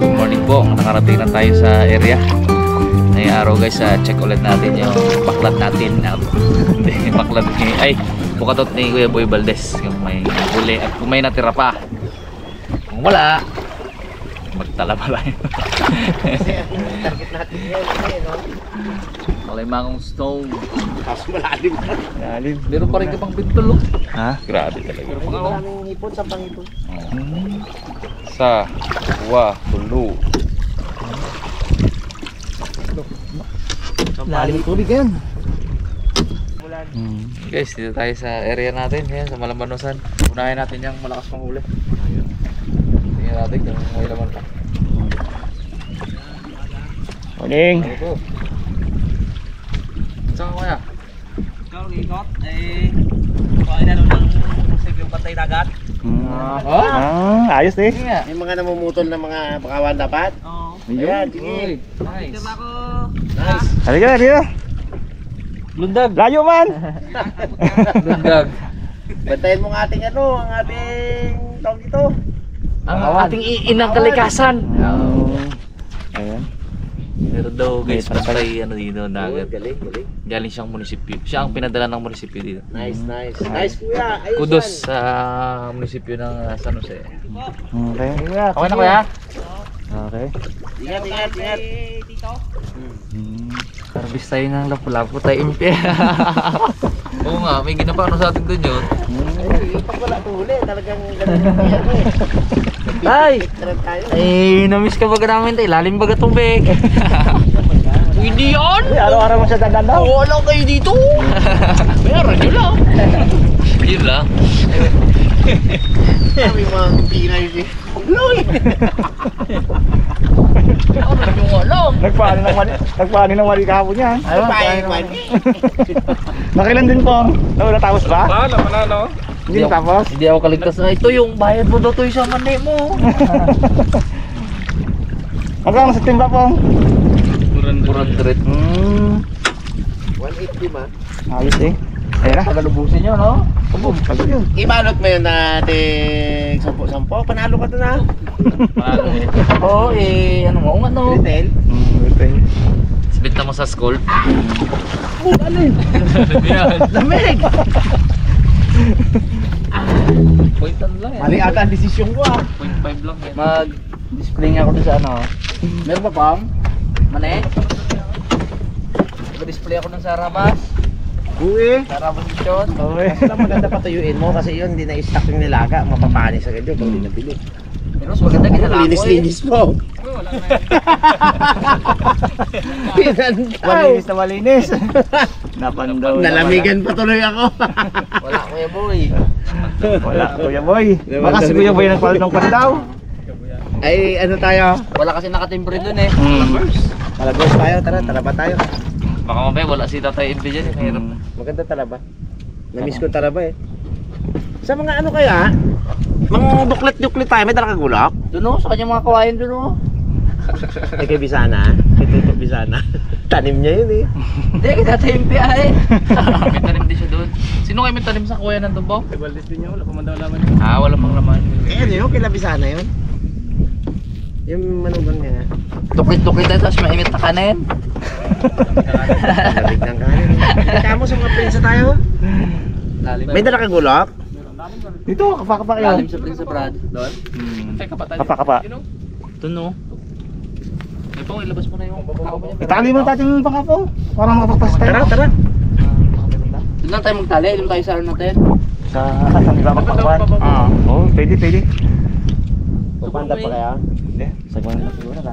Good morning po. Nakarating na tayo sa area. Ngayong araw guys, check ulit natin yung baklat natin. Hindi, baklat ni, ay, bukatot ni Kuya Boy Valdez. Kung may huli at kung may natira pa. Kung wala, magtala pala yun. Kasi ang target natin yan, no? Kalimangong stone. Kaso malalim na. Malalim. Meron pa rin ka pang pintol. Ha? Grabe talaga. Pero kung maraming hipon, sampang hipon. Sa, dua, tulo. Malalim tubig yan. Guys, dito tayo sa area natin. Yan, sa Malambanusan. Unahin natin yung malakas pang huli. Tingnan natin kung may laman pa. Morning. Ito. Saan ka kaya? Ikaw, ikot, kuhain na nun ng yung patay dagat. Ayos eh. May mga namumutol na mga bakawan dapat. Oo. Ayan, sige. Nice. Tignan ako. Nice. Halika, halika. Lundag. Layo man. Lundag. Bantayan mo ang ating ano, ang ating tawag ito. Ang ating inang kalikasan. Ayan. Pero daw guys, patay ano dito, dagat. Galing, galing. Galing siyang munisipyo. Siya ang pinadala ng munisipyo dito. Nice, nice. Nice kuya. Ayos Kudos yan. sa munisipyo ng San Jose. Okay. Okay na kuya? Okay. Ingat, ingat, ingat. Tito. Harvest tayo ng lapu-lapu tayo impya. Oo nga, may ginapano sa atin doon yun. Ay, pag wala ito huli, talagang ganun yung kuya ko eh. Ay! Picturean tayo. Ay, namiss ka baga namin tayo. Lalim baga tubig. Hindi yan! Araw-araw mo siya dandan daw. Oo, lang kayo dito. Meron nyo lang. Yun lang. Sabi mga pina yun eh. Loy! Meron nyo nga lang. Nagpaano ng mali kahapon niya. Ano pa yung man? Nakilan din po. Natapos ba? Paano, manalo? Hindi natapos. Hindi ako kaligtas na. Ito yung bayad mo daw to yung sa mani mo. Hanggang sa timba po. 400. 180 ma. Ayos eh. Ayan na. Pagalubusin nyo, no? Kabog. Kabog yun. Ibalot mo yun natin 10-10. Panalo ka doon ha. Oo, ano mo, ano? Retail. Okay. Sibita mo sa school. Oh, ano yun? Lamig! Pointan lang yan. Mali ata ang desisyon ko ah. 0.5 lang yan. Mag-display nga ako doon sa ano. Meron ba pang? Mane? Mag-display ako dun sa Rabas. Uwi. Sa Rabas Shot. Okay. Kasi lang maganda patuyuin mo kasi yun hindi na-stock yung nilaga. Mapapanis agad yun pag hindi nabili. Pero mas maganda ginala ko eh. Linis-linis mo. Malinis na malinis. Napandaw. Nalamigan pa tuloy ako. Wala kuya boy. Wala Kuya Boy. Baka si Kuya Boy nagpalit ng pandaw. Ay ano tayo? Wala kasi nakatimbre dun eh. Talabos tayo, tara, talaba tayo. Baka mamaya wala si Tatay Embe dyan eh. Mahirap. Maganda talaba. Na-miss ko talaba eh. Sa mga ano kaya? Mga duklit-duklit tayo, may dala kang gulak? Dun o, sa kanyang mga kawayan dun o. Eh kay Bisana, kay Tutok Bisana. Tanim niya yun eh. Hindi, kay Tatay Embe ay. May tanim din siya dun. Sino kayo may tanim sa kawayan ng tumbaw? Ibaldes din niya, wala pa man daw laman. Ah, wala pang laman. Eh ano yun, kay Bisana yun? Yung manugang niya nga. Tuklit-tuklit tayo, tapos mainit na kanin. Lamig ng kanin. Kamo sa mga prinsa tayo? May dala kang gulak? Dito, kapa-kapa kayo. Lalim sa Prince Brad. Doon? Teka pa tayo. Kapa-kapa. Dun o. Eh po, ilabas mo na yung kakao mo niya. Itali mo natin yung pangkapo. Para makapagpas tayo. Tara, tara. Doon lang tayo magtali, doon tayo sa ano natin. Sa iba magpakapan. Oo, pwede, pwede. Pupanda pa kaya? Hindi, sagwan na siguro na.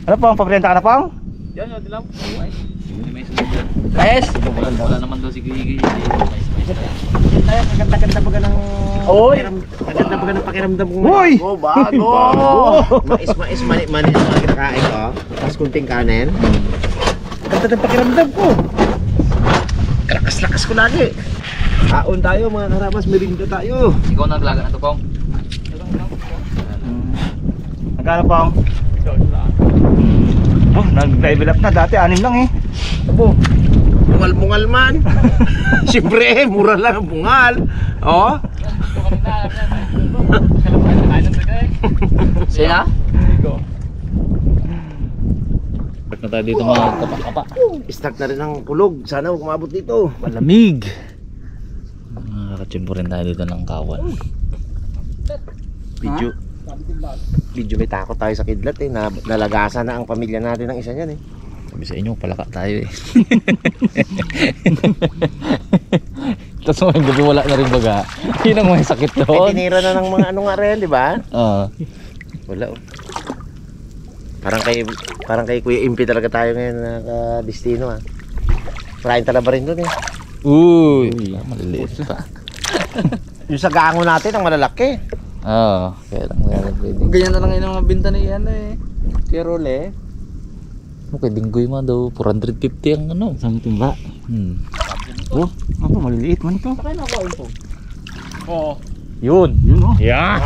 Ano po, pabrenta ka na po? Yan, yan, dilaw. May susunod. Guys! Wala naman daw si Gigi. Tayo, maganda-ganda baga ng... Oy! Maganda baga ng pakiramdam mo. Uy! Bago! Mais, mani ang mga kinakain ko. Tapos kunting kanin. Ganda ng pakiramdam ko. Lakas-lakas ko lagi. Kaon tayo mga karabas, merinda tayo. Ikaw naglaga ng tupong. Magkano pa ako? Oh, nag-level up na. Dati 6 lang eh. Abo, bungal-bungal man. Siyempre, mura lang ang bungal. Oh. Sina? Start na tayo dito mga kapa-kapa. Start na rin ang kulog. Sana huwag umabot dito. Malamig. Nakakachimpo rin tayo dito ng kawan. Medyo may takot tayo sa kidlat eh. Nalagasan na ang pamilya natin ng isa niyan eh. Sabi sa inyo, palaka tayo eh. Tapos may gabi wala na rin baga. Yun ang may sakit Eh, doon. tinira na ng mga ano nga rin, di ba? Oo. Wala oh. Parang kay Kuya Impi talaga tayo ngayon naka-destino ah. Maraming talaba rin doon eh. Uy, maliliit pa. Yung sa gango natin ang malalaki. Oo, kaya lang pwede. Ganyan na lang yun ang mga binta ni ano eh. Kaya Role. Okay, dinggoy mo daw, 450 ang ano. Isang timba. Oh, ako maliliit man ito. Saka na ako info. Oo. Yun. Yun oh. Yeah.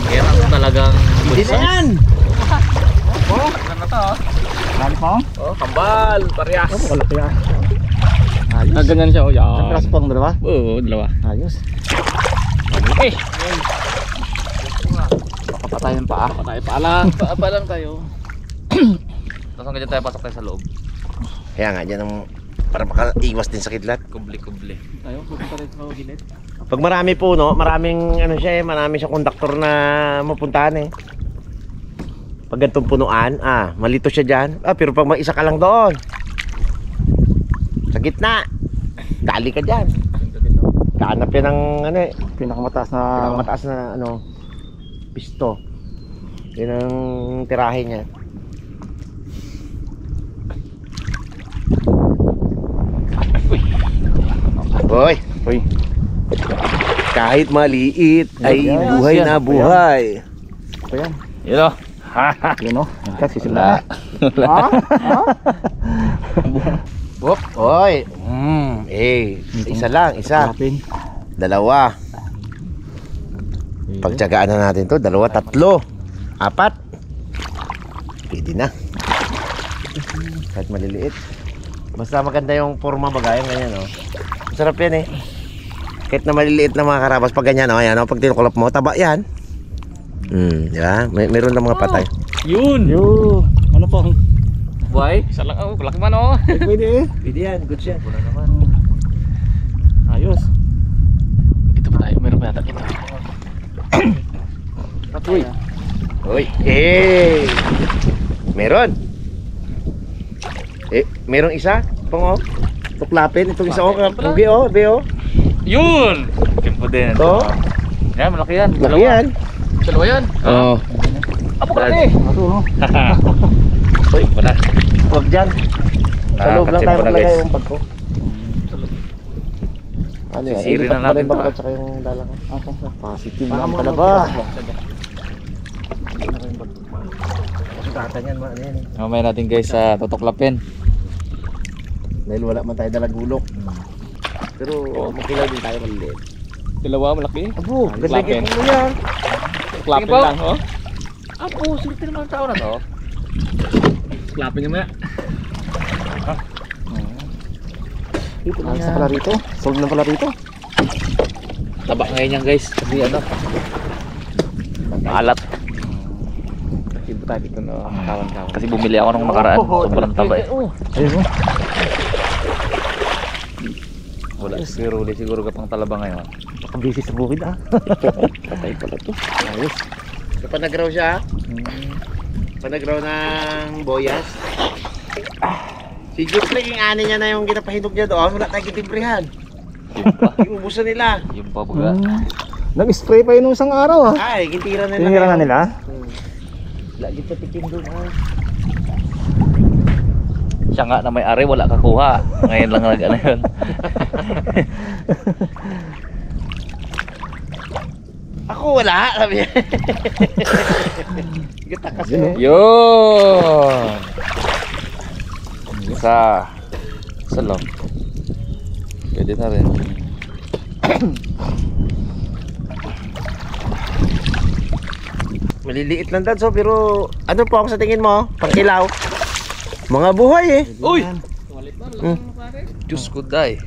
Yan ang talagang Hindi na yan! Ano to? Marami pa ako? Oh, kambal, parehas. Oh, malaki ah. Ah, ganyan siya. Oh, Isang yan. piraso pang dalawa. Oo, dalawa. Ayos. Eh, Patay ng paa. Patay pa lang. Pa lang tayo. tapos hanggang tayo pasok tayo sa loob. Kaya nga dyan ang para makaiwas din sa kidlat. Kubli-kubli. Tayo, pupunta rin sa gilid. Pag marami puno, maraming ano siya eh, marami siyang konduktor na mapuntahan eh. Pag gantong punuan, malito siya dyan. Pero pag mag-isa ka lang doon, sa gitna, dali ka dyan. Kaanap yan ng ano eh, Pinakamataas na pinakamataas na ano, pisto. Yun ang tirahe niya. Boy, Uy, kahit maliit ay Yan, buhay yan. na buhay. ito yan. Yun o. Yun oh. Yan ka, sisimula Wala. na. Ah? Whoop, oy. Isa lang, isa. Hanapin. Dalawa. Pagtyagaan na natin to, 2, 3, 4. Pwede na. Kahit maliliit. Basta maganda yung forma bagay, ganyan oh. Masarap yan eh. Kahit na maliliit na mga karabas pag ganyan oh, ayan oh, pag tinukulap mo, taba yan. Di ba? Meron na mga patay. Yun. Yo, ano pa? Buhay. Isa lang. Oh, laki man oh. Pwede eh. Pwede yan, good siya. Wala naman. Ayos. Dito pa tayo. Meron pa yata dito. Uy. Uy. Meron. Merong isa. Pang oh. Tuklapin itong isa oh. Pugi oh, be oh. Yun. Kimpo din. To. Yan, malaki yan. Laki yan. Dalawa yan. Oo. Apo ka eh. Ato no. Uy, wala. Huwag dyan. Sa loob lang tayo maglagay yung bag ko. Ano yan? Sisiri na Ilipat ko natin yung bag ko to, tsaka yung dala ko. Positive Baka lang mo pala ano ba? Kasi tata niyan, ano yan eh. Mamaya natin guys sa tutuklapin. Dahil wala man tayo dalang gulok. Pero makilaw din tayo maliliit. Dalawa, malaki. Abo, ganda Klapin. mo yan. Klapin Tingin po. lang, oh. Apo, swerte naman ang tao na to. Klapin niya maya. Dito lang sa pala rito. Solve lang pala rito. Taba ngayon yan guys. Kasi ano. Maalat. Dito tayo dito na kawan-kawan. Kasi bumili ako nung nakaraan. Sobrang taba eh. Ayun oh. Wala. Siguro siguro ka pang talaba ngayon. Baka busy sa bukid ah. Patay pala to. Ayos. Panagraw siya. Panagraw ng boyas. Si Jupre, yung ani niya na yung ginapahinog niya doon. Wala tayong kitimbrihan. Yung pa. Iubusan nila. Yung pa baga. Nag-spray pa yun nung isang araw ah. Ay, gitira nila. Tinira na nila. Lagi pa tikim doon ah. tiyaga na may ari, wala kakuha. Ngayon lang ano yun. Ako wala, sabi niya. Gata kasi. Yun! Isa lang. Pwede na rin. Maliliit lang dad, so pero ano po ako sa tingin mo? Pangkilaw. Mga buhay eh. Uy! Hmm. Diyos ko, day.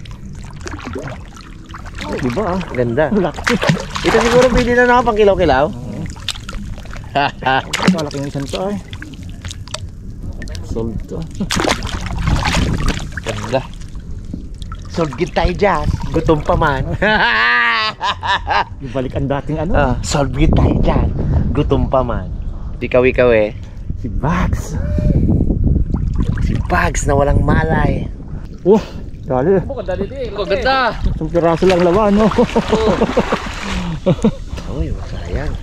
Diba ah? Ganda. Ito siguro pwede na pang kilaw-kilaw. Malaking isang to ay. Sold to. Ganda. Sold git tayo dyan. Gutom pa man. Ibalik ang dating ano. Sold git tayo dyan. Gutom pa man. Ikaw eh. Si Bags. Si Bugs na walang malay. Dali. Ang ganda. Isang piraso lang laman, no? Uy, masayang.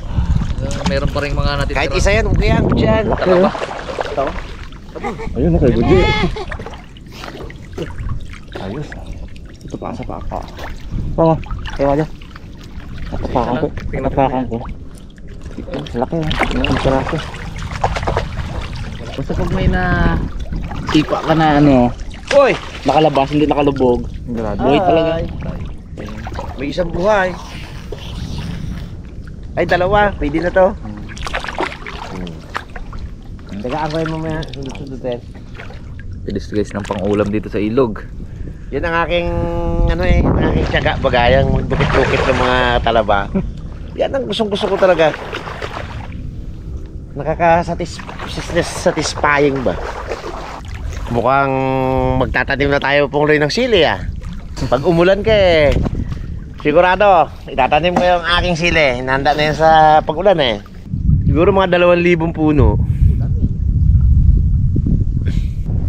Meron pa rin mga natitira. Kahit isa yan, okay yan. Dyan. Talaba. Ayun, okay, Budji. Ayos. Ito pa sa paka. Tama, kaya dyan. Natapakan ko. Laki na. Ang piraso. Basta pag may na ipa ka na ano, Uy! nakalabas, hindi nakalubog. Buhay talaga. May isang buhay. Ay, dalawa. Pwede na to. Tagaan ko yun mamaya. Sundot-sundutin. Pilis guys ng pang-ulam dito sa ilog. Yan ang aking ano eh, ang aking tiyaga bagayang magbukit-bukit ng mga talaba. Yan ang gustong-gusto ko talaga. Nakaka-satisfying ba? Mukhang magtatanim na tayo pong loy ng sili ah. Pag umulan ka eh, sigurado itatanim ko yung aking sili. Hinanda na yan sa pag-ulan eh. Siguro mga 2,000 puno.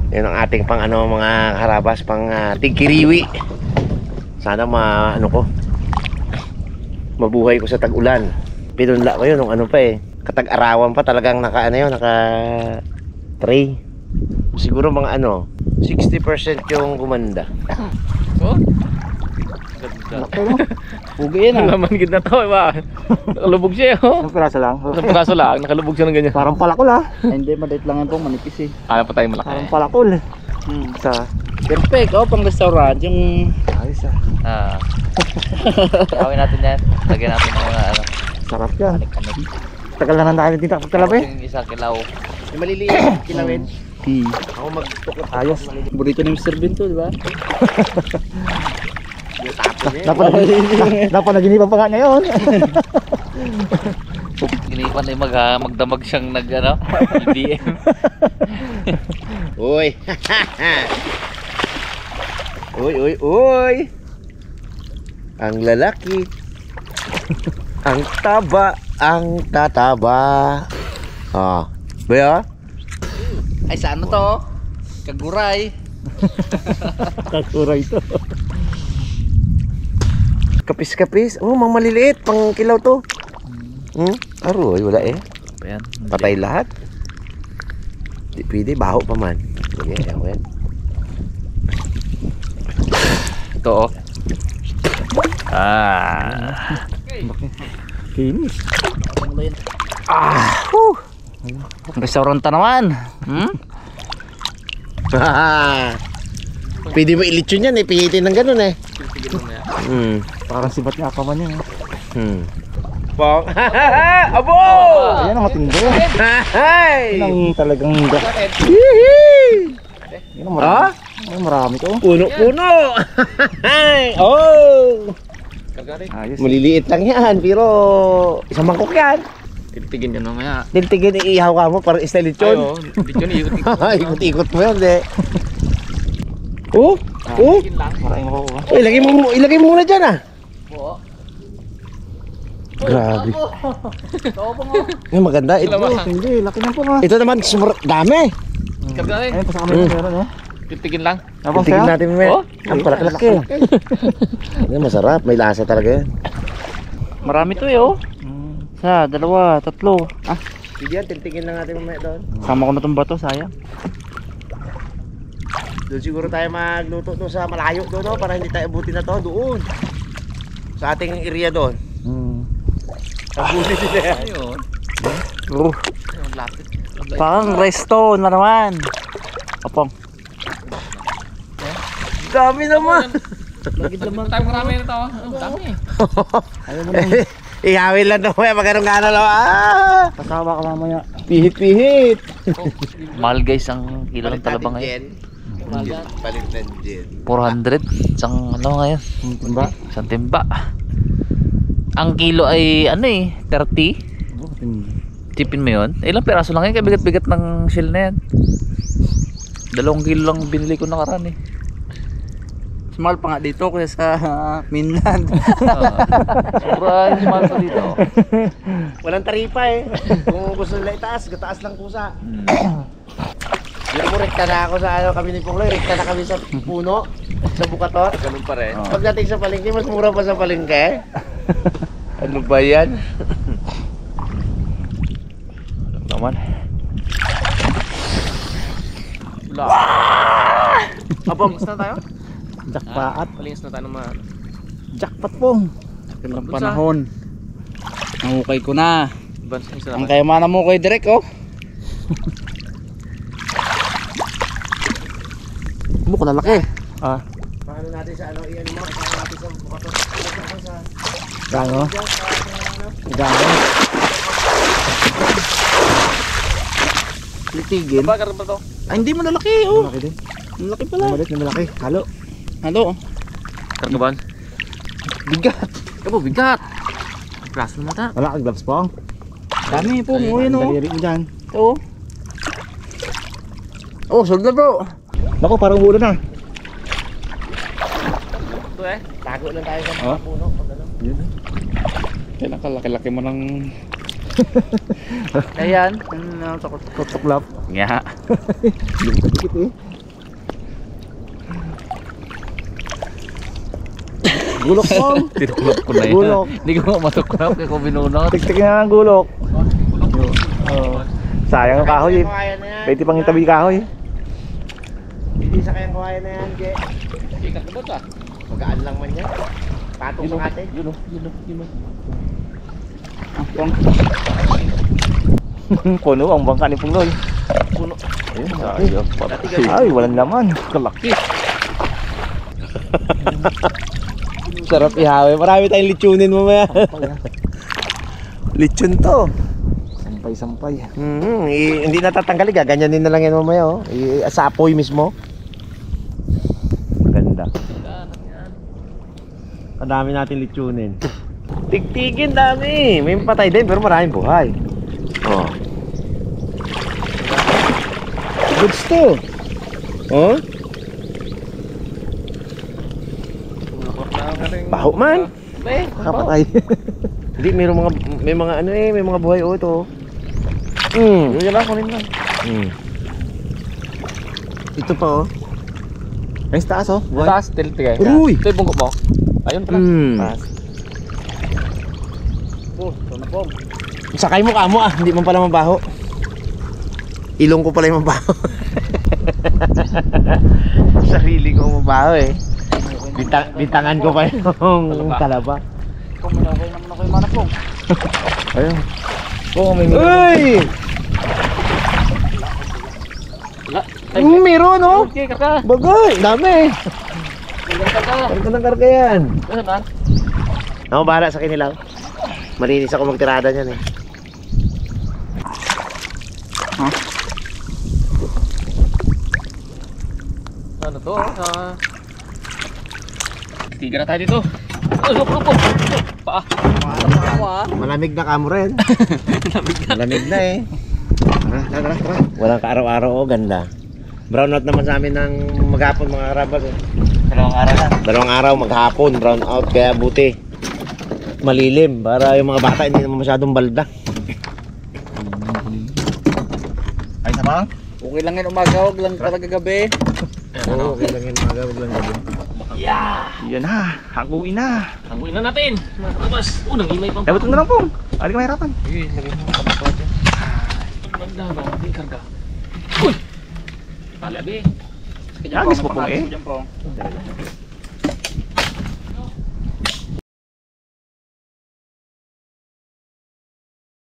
Yan ang ating pang ano, mga harabas, pang tigkiriwi. Sana mabuhay ko sa tag-ulan. Pinunla ko yun nung ano pa eh, katag-arawan pa, talagang naka tray. Siguro mga 60% yung gumanda. Oh? Ganda. Pugi yan ah. Laman ganda to, ba? Nakalubog siya, oh. Isang piraso lang. Isang piraso lang, nakalubog siya ng ganyan. Parang palakol ah. Hindi, maliit lang yan po, manipis eh. Kaya pa tayo malaki. Parang palakol. Sa Perfect, pang restaurant, yung ayos ah. Gawin natin yan. Lagyan natin ng mga Sarap yan. kanik-kanik. Tagal na nang dito sa talaba eh. Yung isa kilaw. Yung maliliit, kilawin. tea. Ako magtukot. Ayos. Burrito ni Mr. Bean to, di ba? Dapat naginipan pa nga ngayon. Ginipan na yung magdamag siyang DM. Uy. Uy. Ang lalaki. Ang taba, ang tataba. Baya? Ay, sa ano to? Kaguray. Kakuray to. Kapis-kapis. Oh, mga maliliit. Pang kilaw to. Aroy, wala eh. Ayan. Patay lahat. Di pwede, baho pa man. Sige, ayan. Ito, oh. Kinis. Restaurant naman. Pwede mo ilitsyon yan eh. Pihitin ng ganun eh. Parang sibat nga pa man yan. Pong. Abo! Ayan ang matindi. Hay! Yan ang talagang yan ang marami. Ay, marami to. Puno-puno! Oh! Ayos. Maliliit lang yan, pero isang mangkok yan. Titigin yan mamaya. Tiltigin, iihaw ka mo para style lechon. Lechon, Ikot-ikot mo yan, de. Oh! Maraming makukuha. Ilagay mo muna dyan ah. Grabe. Yung maganda ito. Hindi, laki na po nga. Ito naman dami. Ayun, pasama yung meron eh. Titigin lang. Napang Tingnan saya? natin mo. Ang palaki-laki. Yan, masarap, may lasa talaga yan. Marami to eh, oh. Isa, dalawa, tatlo. Hindi yan, tiltigin lang natin mamaya doon. Sama ko na tong bato, sayang. Doon siguro tayo magluto doon sa malayo doon, no? Para hindi tayo abutin na to doon. Sa ating area doon. Abutin nila yan. Ayun. Oh, Ayun, lapit. parang resto na naman. Apong. Dami naman. Lagid naman. Tayo marami na tao. Dami. Ayaw mo nang Ihawin lang daw eh, magano'ng gano'n lang. Ah! kasama ka mamaya. Pihit-pihit. Mahal guys ang kilo ng talaba ngayon. Palit na dyan. 400. Isang ano ngayon? Ba? Isang timba. Ang kilo ay ano eh, 30. Tipin mo yun. Ilang piraso lang yun, kaya bigat-bigat ng shell na yan. 2 kilo lang binili ko nakaraan eh. Small pa nga dito kaya sa mainland. Sobra yung small pa dito. Walang taripa eh. Kung gusto nila itaas, gataas lang kusa. Yun mo, rekta na ako sa ano kami ni Pungloy. Rekta na kami sa puno, sa bukatot. Ganun pa rin. Pagdating sa palengke, mas mura pa sa palengke. Ano ba yan? Naman. Wala. Abang, gusto na tayo? Jackpot. Palingis na tayo naman. Jackpot pong. Ilang panahon. Nangukay ko na. Ang kayamanan mo kay Direk oh. Buko na laki. Ah, Paano natin sa ano, iyan mo? Paano natin sa bukatot? Sa gano? Gano? Litigin. Bakit ba to? Ay, hindi mo lalaki oh. malaki din. Malaki pala. Malit na malaki. Halo. Halo. Kargaban. Bigat. Kabo, bigat. Klaso na ta. Wala kang gloves po. Dami po mo yun oh. Daliri mo dyan. Oo. Oh, sold na bro. Naku, parang ulan na. Ito eh. Tago lang tayo sa Oh. mga puno. Pag ano. Kailan ka laki-laki mo ng... Ayan. Tutuklap. Nga. Dikit eh. Gulok po. Tinuklap ko na yan. Gulok. Hindi ko matuklap kaya ko binunot. Tiktik na ng gulok. Sayang ang kahoy eh. Kaya na yan. Pwede pang itabi kahoy. Hindi sa kayang kaya na yan, Ge. Ikat na ba ito ah? Magaan lang man yan. Patong sa kate. Yun o, yun o, yun o. Puno ang bangka ni Pungloy. Puno. Ayun, ayun. Ay, walang laman. Kalaki. Sarap ihawi. Marami tayong litsunin mamaya. Litsyon to. Sampay-sampay. Hindi natatanggal. Gaganyanin na lang yan mamaya. Oh. Sa apoy mismo. Ganda. Ang dami natin litsunin. Tigtigin dami. May patay din pero maraming buhay. Oh. Goods to. Oh? Baho man. Kapatay. Hindi, may mga ano eh, may mga buhay oh ito. Yun lang, kunin lang. Ito pa oh. Ay, sa taas oh. Buhay. Taas, tilt-tigay. Uy! Ito yung bungkok mo. Ayun pala. Taas. Oh, ito na po. Sakay mo kamo ah, hindi man pala mabaho. Ilong ko pala yung mabaho. Sarili ko mabaho eh. Bintangan ko pa yung talaba. Kung malaki naman ako yung manapong. Ayun. Oo, may Uy! Meron oh! Okay, kaka. Bagay, dami. Karga ng karga yan. Ano na? Ako bahala sa kinilaw. Malinis ako magtirada niyan eh. Ano to? Tiga na tayo dito. Lupok. Paa. Malamig na kamo rin. Malamig na eh. Tara. Walang kaaraw-araw oh, ganda. Brown out naman sa amin ng maghapon mga karabas eh. Dalawang araw maghapon, brown out kaya buti. Malilim para yung mga bata hindi naman masyadong balda. Ay, sabang? Okay lang yan umaga, huwag lang talaga gabi. Oo, okay lang yan mga wag lang gabi. Yan na, hanguin na. Hanguin na natin. Mga kabas. Unang imay pang Dapat na lang po. Alik ka mahirapan. Sige, lagay mo ang kapatid dyan. Banda ba? Hindi karga. Uy! Palabi. Agis po pong eh. Diyan po.